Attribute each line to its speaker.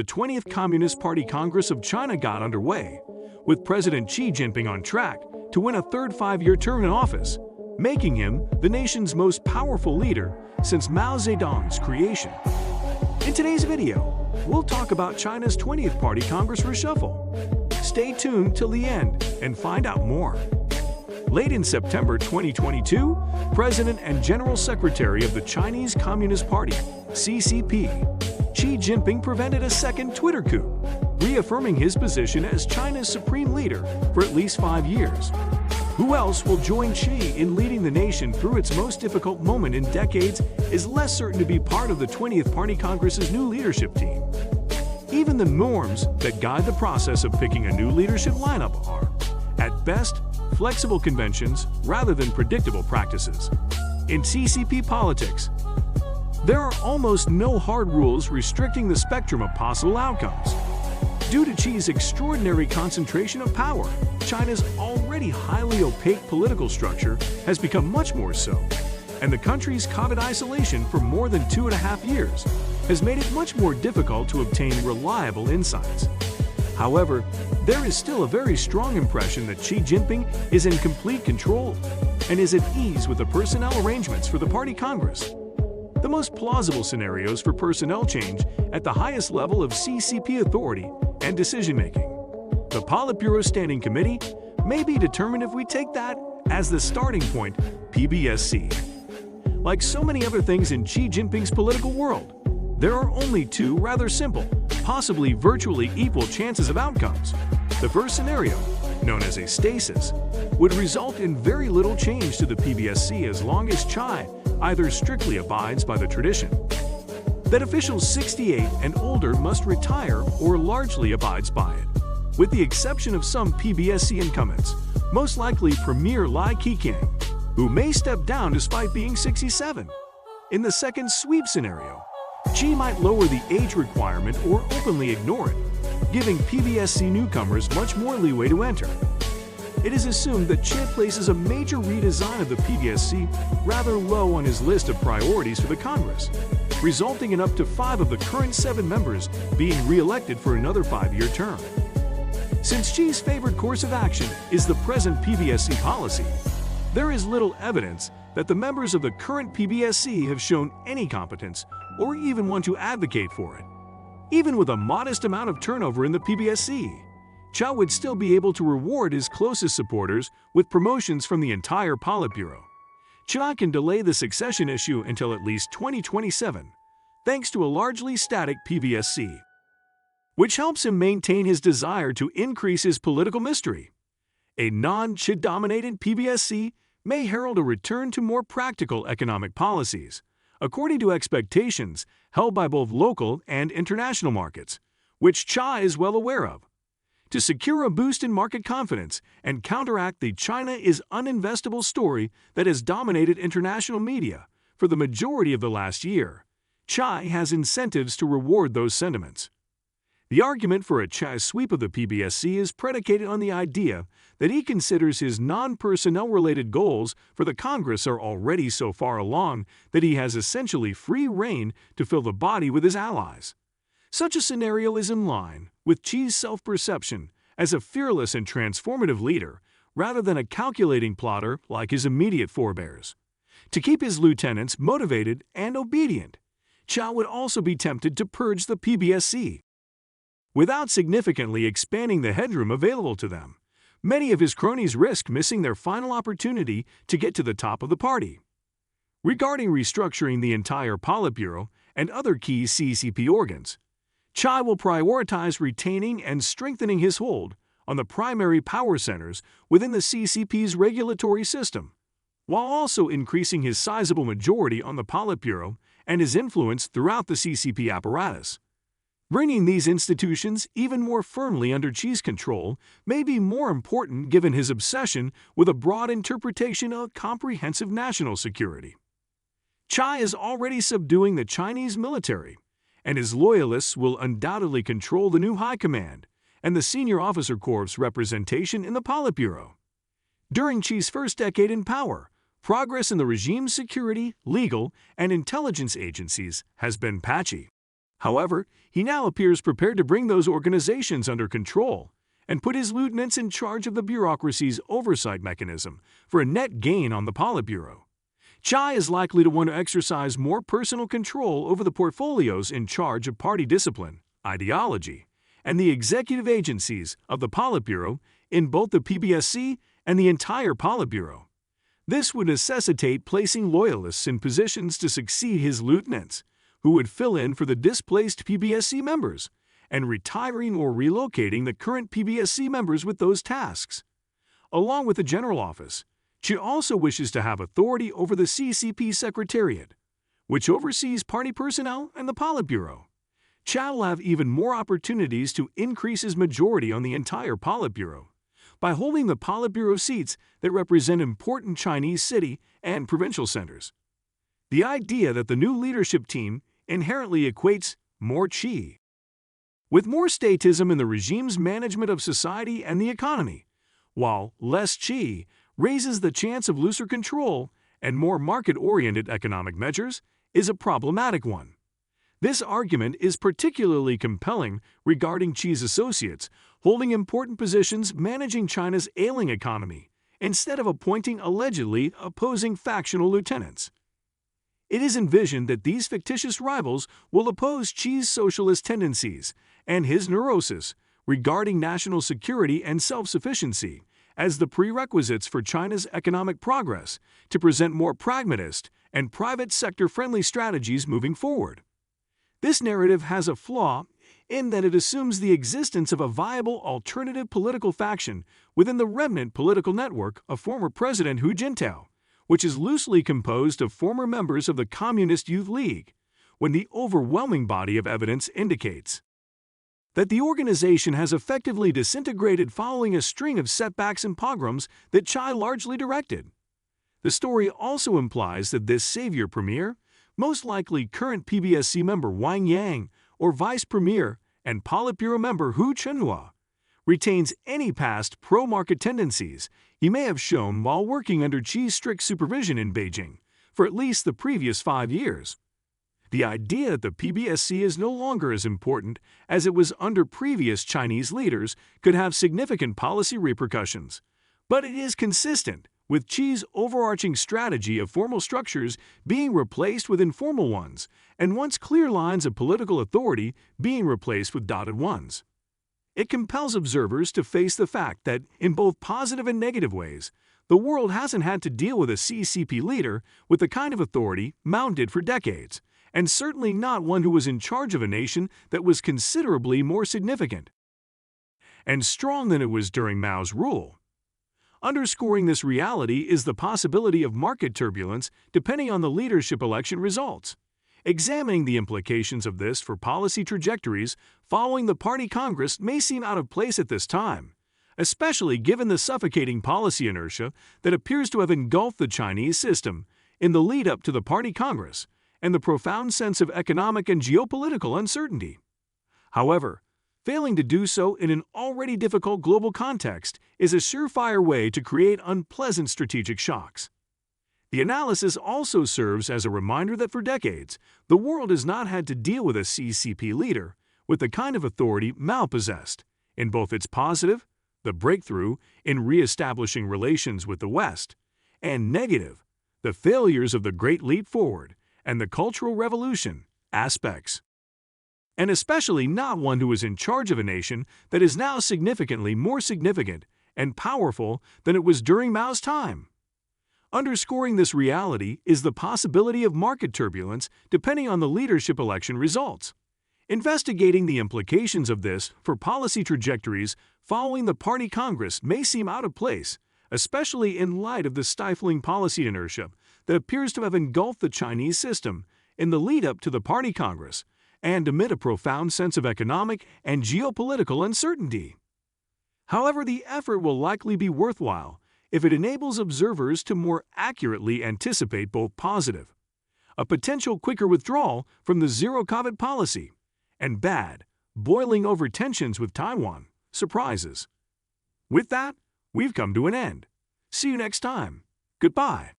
Speaker 1: the 20th Communist Party Congress of China got underway, with President Xi Jinping on track to win a third five-year term in office, making him the nation's most powerful leader since Mao Zedong's creation. In today's video, we'll talk about China's 20th Party Congress Reshuffle. Stay tuned till the end and find out more. Late in September 2022, President and General Secretary of the Chinese Communist Party, CCP, Xi Jinping prevented a second Twitter coup, reaffirming his position as China's supreme leader for at least 5 years. Who else will join Xi in leading the nation through its most difficult moment in decades is less certain to be part of the 20th Party Congress's new leadership team. Even the norms that guide the process of picking a new leadership lineup are, at best, flexible conventions rather than predictable practices. In CCP politics, there are almost no hard rules restricting the spectrum of possible outcomes. Due to Xi's extraordinary concentration of power, China's already highly opaque political structure has become much more so, and the country's COVID isolation for more than 2.5 years has made it much more difficult to obtain reliable insights. However, there is still a very strong impression that Xi Jinping is in complete control and is at ease with the personnel arrangements for the Party Congress. The most plausible scenarios for personnel change at the highest level of CCP authority and decision-making. The Politburo Standing Committee may be determined if we take that as the starting point, PBSC. Like so many other things in Xi Jinping's political world, there are only two rather simple, possibly virtually equal chances of outcomes. The first scenario, known as a stasis, would result in very little change to the PBSC as long as Xi either strictly abides by the tradition that officials 68 and older must retire or largely abides by it, with the exception of some PBSC incumbents, most likely Premier Li Keqiang, who may step down despite being 67. In the second sweep scenario, Xi might lower the age requirement or openly ignore it, giving PBSC newcomers much more leeway to enter. It is assumed that Xi places a major redesign of the PBSC rather low on his list of priorities for the Congress, resulting in up to 5 of the current 7 members being re-elected for another 5-year term. Since Xi's favored course of action is the present PBSC policy, there is little evidence that the members of the current PBSC have shown any competence or even want to advocate for it. Even with a modest amount of turnover in the PBSC, Xi would still be able to reward his closest supporters with promotions from the entire Politburo. Xi can delay the succession issue until at least 2027, thanks to a largely static PBSC, which helps him maintain his desire to increase his political mystery. A non-Xi-dominated PBSC may herald a return to more practical economic policies, according to expectations held by both local and international markets, which Xi is well aware of. To secure a boost in market confidence and counteract the China is uninvestable story that has dominated international media for the majority of the last year, Xi has incentives to reward those sentiments. The argument for a Xi sweep of the PBSC is predicated on the idea that he considers his non-personnel-related goals for the Congress are already so far along that he has essentially free rein to fill the body with his allies. Such a scenario is in line with Xi's self-perception as a fearless and transformative leader rather than a calculating plotter like his immediate forebears. To keep his lieutenants motivated and obedient, Xi would also be tempted to purge the PBSC without significantly expanding the headroom available to them. Many of his cronies risk missing their final opportunity to get to the top of the party. Regarding restructuring the entire Politburo and other key CCP organs, Xi will prioritize retaining and strengthening his hold on the primary power centers within the CCP's regulatory system, while also increasing his sizable majority on the Politburo and his influence throughout the CCP apparatus. Bringing these institutions even more firmly under Xi's control may be more important given his obsession with a broad interpretation of comprehensive national security. Xi is already subduing the Chinese military, and his loyalists will undoubtedly control the new high command and the senior officer corps representation in the Politburo. During Xi's first decade in power, progress in the regime's security, legal, and intelligence agencies has been patchy. However, he now appears prepared to bring those organizations under control and put his lieutenants in charge of the bureaucracy's oversight mechanism for a net gain on the Politburo. Chai is likely to want to exercise more personal control over the portfolios in charge of party discipline, ideology, and the executive agencies of the Politburo in both the PBSC and the entire Politburo. This would necessitate placing loyalists in positions to succeed his lieutenants, who would fill in for the displaced PBSC members, and retiring or relocating the current PBSC members with those tasks. Along with the General Office, Xi also wishes to have authority over the CCP Secretariat, which oversees party personnel and the Politburo. Xi will have even more opportunities to increase his majority on the entire Politburo by holding the Politburo seats that represent important Chinese city and provincial centers. The idea that the new leadership team inherently equates more Qi with more statism in the regime's management of society and the economy, while less Qi raises the chance of looser control and more market-oriented economic measures, is a problematic one. This argument is particularly compelling regarding Xi's associates holding important positions managing China's ailing economy instead of appointing allegedly opposing factional lieutenants. It is envisioned that these fictitious rivals will oppose Xi's socialist tendencies and his neurosis regarding national security and self-sufficiency as the prerequisites for China's economic progress to present more pragmatist and private sector-friendly strategies moving forward. This narrative has a flaw in that it assumes the existence of a viable alternative political faction within the remnant political network of former President Hu Jintao, which is loosely composed of former members of the Communist Youth League, when the overwhelming body of evidence indicates that the organization has effectively disintegrated following a string of setbacks and pogroms that Xi largely directed. The story also implies that this savior premier, most likely current PBSC member Wang Yang or vice premier and Politburo member Hu Chenhua, retains any past pro-market tendencies he may have shown while working under Xi's strict supervision in Beijing for at least the previous 5 years. The idea that the PBSC is no longer as important as it was under previous Chinese leaders could have significant policy repercussions, but it is consistent with Xi's overarching strategy of formal structures being replaced with informal ones and once clear lines of political authority being replaced with dotted ones. It compels observers to face the fact that, in both positive and negative ways, the world hasn't had to deal with a CCP leader with the kind of authority Mao did for decades, and certainly not one who was in charge of a nation that was considerably more significant and strong than it was during Mao's rule. Underscoring this reality is the possibility of market turbulence depending on the leadership election results. Examining the implications of this for policy trajectories following the Party Congress may seem out of place at this time, especially given the suffocating policy inertia that appears to have engulfed the Chinese system in the lead-up to the Party Congress and the profound sense of economic and geopolitical uncertainty. However, failing to do so in an already difficult global context is a surefire way to create unpleasant strategic shocks. The analysis also serves as a reminder that for decades, the world has not had to deal with a CCP leader with the kind of authority Mao possessed, in both its positive, the breakthrough in re-establishing relations with the West, and negative, the failures of the Great Leap Forward and the Cultural Revolution aspects, and especially not one who is in charge of a nation that is now significantly more significant and powerful than it was during Mao's time. Underscoring this reality is the possibility of market turbulence depending on the leadership election results. Investigating the implications of this for policy trajectories following the Party Congress may seem out of place, especially in light of the stifling policy inertia that appears to have engulfed the Chinese system in the lead-up to the Party Congress and amid a profound sense of economic and geopolitical uncertainty. However, the effort will likely be worthwhile if it enables observers to more accurately anticipate both positive, a potential quicker withdrawal from the zero-COVID policy, and bad, boiling over tensions with Taiwan, surprises. With that, we've come to an end. See you next time. Goodbye.